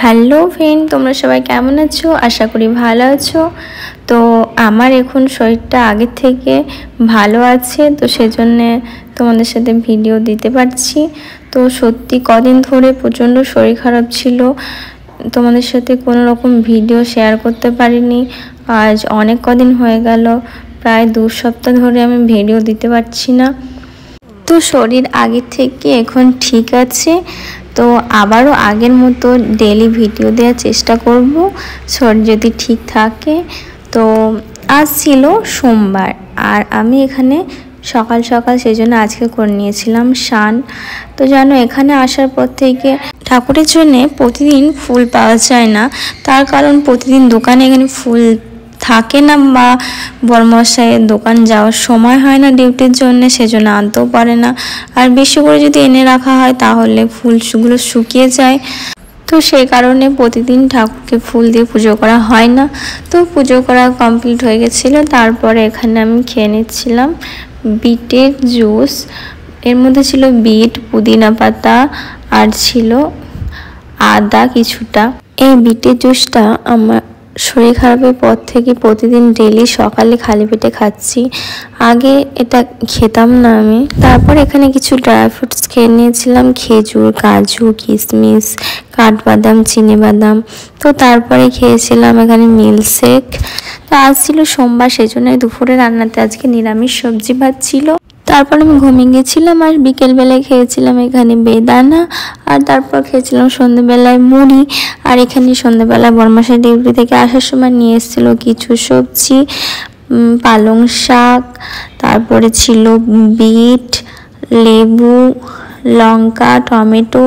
Hello friend, তোমরা সবাই কেমন আছো? আশা করি ভালো আছো। তো আমার এখন শরীরটা আগের থেকে ভালো আছে, তো সেজন্যে তোমাদের সাথে ভিডিও দিতে পারছি। তো সত্যি কদিন ধরে প্রচণ্ড শরীর খারাপ ছিল, তোমাদের সাথে কোনো রকম ভিডিও শেয়ার করতে পারিনি। আজ অনেক কদিন হয়ে গেল, প্রায় 2 সপ্তাহ ধরে আমি ভিডিও দিতে পারছি না। তো শরীর আগের থেকে এখন ঠিক আছে, তো আবারও আগের মতো ডেলি ভিডিও দেওয়ার চেষ্টা করব শরীর যদি ঠিক থাকে। তো আজ ছিল সোমবার, আর আমি এখানে সকাল সকাল সেই জন্য আজকে করে নিয়েছিলাম স্নান। তো জানো, এখানে আসার পর থেকে ঠাকুরের জন্যে প্রতিদিন ফুল পাওয়া যায় না, তার কারণ প্রতিদিন দোকানে এখানে ফুল থাকে না, বা বড়মশাইয়ের দোকান যাওয়ার সময় হয় না ডিউটির জন্য, সেজন্য আনতেও পারে না। আর বেশি করে যদি এনে রাখা হয় তাহলে ফুলগুলো শুকিয়ে যায়, তো সেই কারণে প্রতিদিন ঠাকুরকে ফুল দিয়ে পুজো করা হয় না। তো পুজো করা কমপ্লিট হয়ে গেছিলো, তারপরে এখানে আমি খেয়ে নিচ্ছিলাম বিটের জুস। এর মধ্যে ছিল বিট, পুদিনা পাতা আর ছিল আদা কিছুটা। এই বিটের জুসটা আমার শরীর খারাপের পর থেকে প্রতিদিন ডেলি সকালে খালি পেটে খাচ্ছি। আগে এটা খেতাম না আমি। তারপর এখানে কিছু ড্রাই ফ্রুটস খেয়ে নিয়েছিলাম, খেজুর, কাজু, কিশমিশ, কাঠবাদাম, চিনিবাদাম। তো তারপরে খেয়েছিলাম এখানে মিল্কশেক। তো আজ ছিল সোমবার, সেজন্য দুপুরে রান্নাতে আজকে নিরামিষ সবজি ভাত ছিল। তারপর আমি ঘুমিয়ে গেছিলাম, আর বিকেলবেলায় খেয়েছিলাম এখানে বেদানা, আর তারপর খেয়েছিলাম সন্ধ্যেবেলায় মুড়ি। আর এখানে সন্ধ্যেবেলায় বড়মশাই ডিউটি থেকে আসার সময় নিয়ে এসেছিলো কিছু সবজি, পালং শাক, তারপরে ছিল বিট, লেবু, লঙ্কা, টমেটো,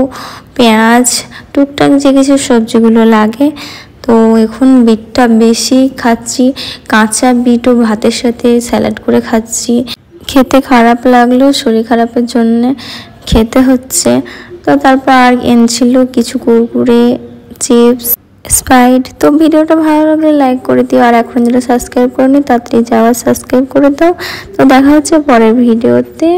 পেঁয়াজ, টুকটাক যে কিছু সবজিগুলো লাগে। তো এখন বিটটা বেশি খাচ্ছি, কাঁচা বিটও ভাতের সাথে স্যালাড করে খাচ্ছি। খেতে খারাপ লাগলেও শরীর খারাপের জন্য খেতে হচ্ছে। তো তারপর আর এনেছিল কিছু কুরকুরে, চিপস, স্প্রাইট। তো ভিডিওটা ভালো লাগলে লাইক করে দিও, আর এখন যেটা সাবস্ক্রাইব করনি তাড়াতাড়ি যাওয়া সাবস্ক্রাইব করে দাও। তো দেখা হচ্ছে পরের ভিডিওতে।